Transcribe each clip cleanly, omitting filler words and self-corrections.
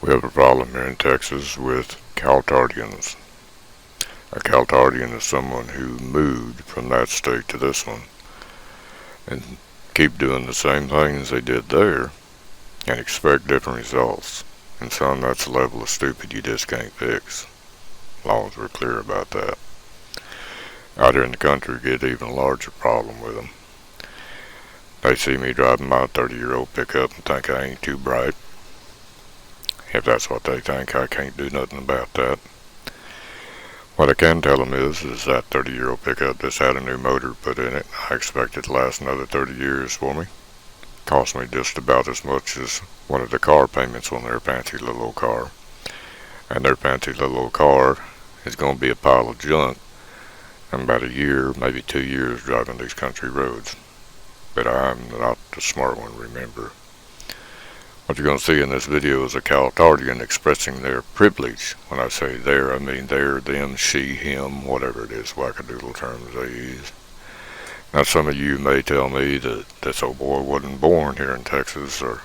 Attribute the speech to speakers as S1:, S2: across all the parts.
S1: We have a problem here in Texas with CalTardians. A CalTardian is someone who moved from that state to this one and keep doing the same things they did there and expect different results. And son, that's a level of stupid you just can't fix. As long as we're clear about that. Out here in the country, get an even larger problem with them. They see me driving my 30-year-old pickup and think I ain't too bright. If that's what they think, I can't do nothing about that. What I can tell them is that 30-year-old pickup just had a new motor put in it. I expect it to last another 30 years for me. Cost me just about as much as one of the car payments on their fancy little old car. And their fancy little old car is going to be a pile of junk in about a year, maybe 2 years driving these country roads. But I'm not the smart one, remember. What you're going to see in this video is a CalTardian expressing their privilege. When I say their, I mean their, them, she, him, whatever it is, wackadoodle terms they use. Now some of you may tell me that this old boy wasn't born here in Texas or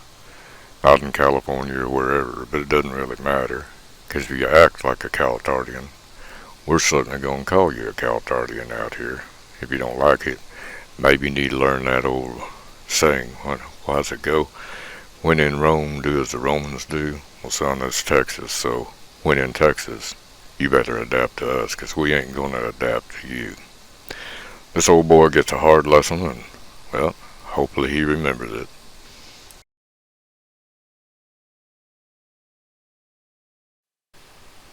S1: out in California or wherever, but it doesn't really matter. Because if you act like a CalTardian, we're certainly going to call you a CalTardian out here. If you don't like it, maybe you need to learn that old saying. Why does it go? When in Rome, do as the Romans do. Well, son, that's Texas, so when in Texas, you better adapt to us, because we ain't going to adapt to you. This old boy gets a hard lesson, and, well, hopefully he remembers it.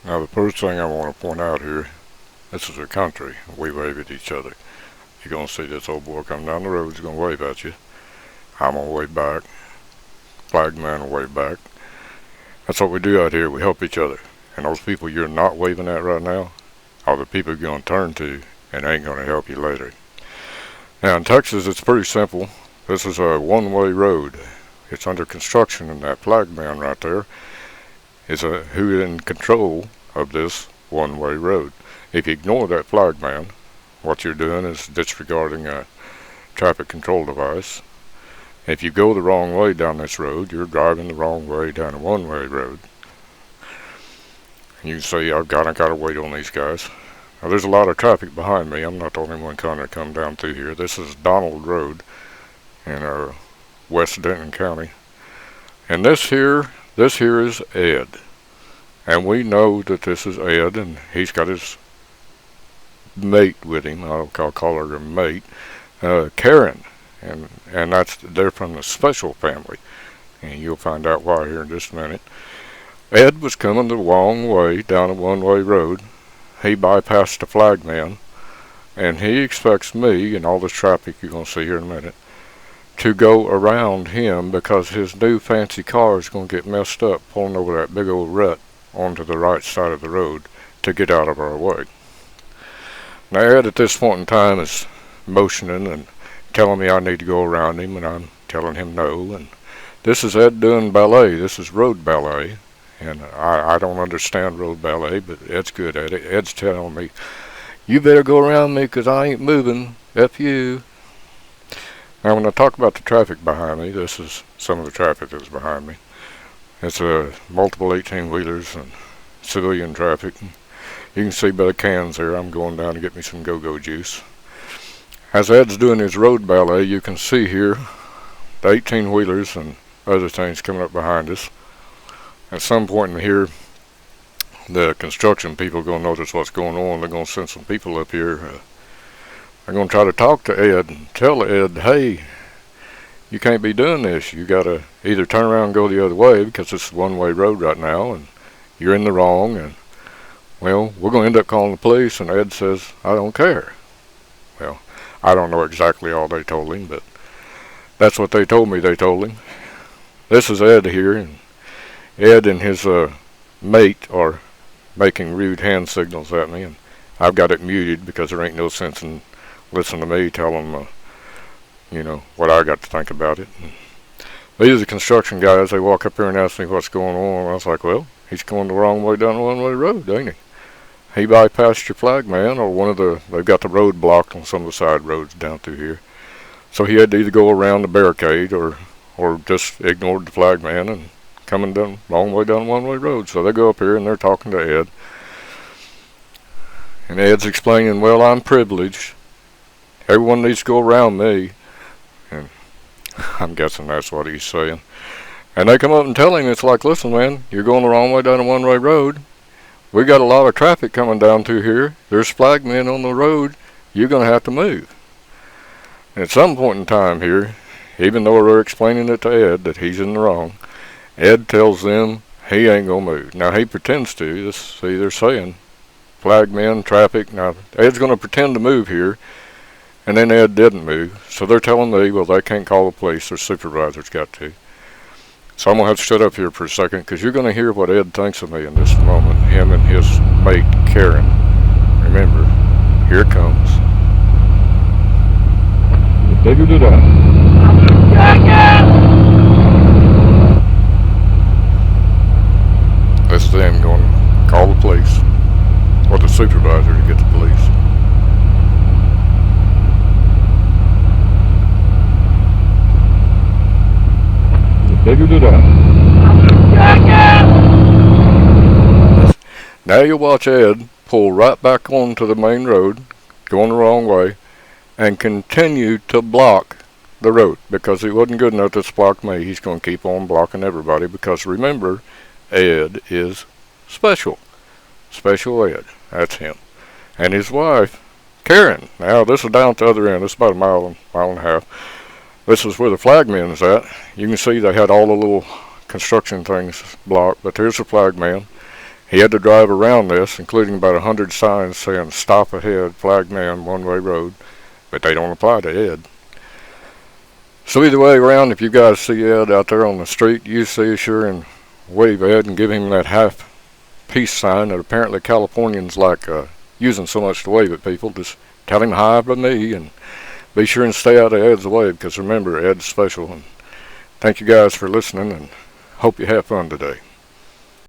S1: Now, the first thing I want to point out here, this is a country. We wave at each other. You're going to see this old boy come down the road, he's going to wave at you. I'm going to wave back. Flagman will wave back. That's what we do out here. We help each other. And those people you're not waving at right now are the people you're going to turn to and ain't going to help you later. Now in Texas, it's pretty simple. This is a one-way road. It's under construction, and that Flagman right there is who is in control of this one-way road. If you ignore that Flagman, what you're doing is disregarding a traffic control device. If you go the wrong way down this road, you're driving the wrong way down a one-way road. And you say, I've got to wait on these guys. Now, there's a lot of traffic behind me. I'm not the only one trying to come down through here. This is Donald Road in West Denton County. And this here is Ed. And we know that this is Ed, and he's got his mate with him. I'll call her a mate, Karen. And they're from the special family, and you'll find out why here in just a minute. Ed was coming the wrong way down a one-way road. He bypassed the Flagman, and he expects me and all this traffic you're going to see here in a minute to go around him because his new fancy car is going to get messed up pulling over that big old rut onto the right side of the road to get out of our way. Now Ed at this point in time is motioning and telling me I need to go around him, and I'm telling him no. And this is Ed doing ballet. This is road ballet, and I don't understand road ballet, but Ed's good at it. Ed's telling me, you better go around me because I ain't moving. F you. Now when I talk about the traffic behind me, this is some of the traffic that's behind me. It's multiple 18-wheelers and civilian traffic. You can see by the cans there, I'm going down to get me some go-go juice. As Ed's doing his road ballet, you can see here the 18-wheelers and other things coming up behind us. At some point in here, the construction people are going to notice what's going on. They're going to send some people up here. They're going to try to talk to Ed and tell Ed, hey, you can't be doing this. You got to either turn around and go the other way because it's a one-way road right now, and you're in the wrong. And, well, we're going to end up calling the police, and Ed says, I don't care. Well, I don't know exactly all they told him, but that's what they told me they told him. This is Ed here, and Ed and his mate are making rude hand signals at me, and I've got it muted because there ain't no sense in listening to me tell them, what I got to think about it. And these are the construction guys. They walk up here and ask me what's going on. I was like, well, he's going the wrong way down a one-way road, ain't he? He bypassed your Flagman, or they've got the road blocked on some of the side roads down through here. So he had to either go around the barricade or just ignored the Flagman and coming down wrong way down one-way road. So they go up here and they're talking to Ed. And Ed's explaining, well, I'm privileged. Everyone needs to go around me. And I'm guessing that's what he's saying. And they come up and tell him, it's like, listen, man, you're going the wrong way down a one-way road. We got a lot of traffic coming down through here. There's flagmen on the road. You're going to have to move. And at some point in time here, even though they're explaining it to Ed that he's in the wrong, Ed tells them he ain't going to move. Now, he pretends to. See, they're saying flagmen, traffic. Now, Ed's going to pretend to move here, and then Ed didn't move. So they're telling me, well, they can't call the police. Their supervisor's got to. So I'm going to have to shut up here for a second, because you're going to hear what Ed thinks of me in just a moment. Him and his mate, Karen. Remember, here it comes. Figured it out. That's them going to call the police, or the supervisor to get the police. Figured it out. Now you watch Ed pull right back onto the main road, going the wrong way, and continue to block the road, because he wasn't good enough to block me. He's going to keep on blocking everybody, because remember, Ed is special. Special Ed. That's him. And his wife, Karen. Now this is down at the other end. It's about a mile and a half. This is where the flagman is at. You can see they had all the little construction things blocked, but there's the flagman. He had to drive around this, including about 100 signs saying stop ahead, flagman, one-way road, but they don't apply to Ed. So either way around, if you guys see Ed out there on the street, you see sure and wave Ed and give him that half peace sign that apparently Californians like using so much to wave at people. Just tell him hi from me, and be sure and stay out of Ed's way, because remember, Ed's special. And thank you guys for listening, and hope you have fun today.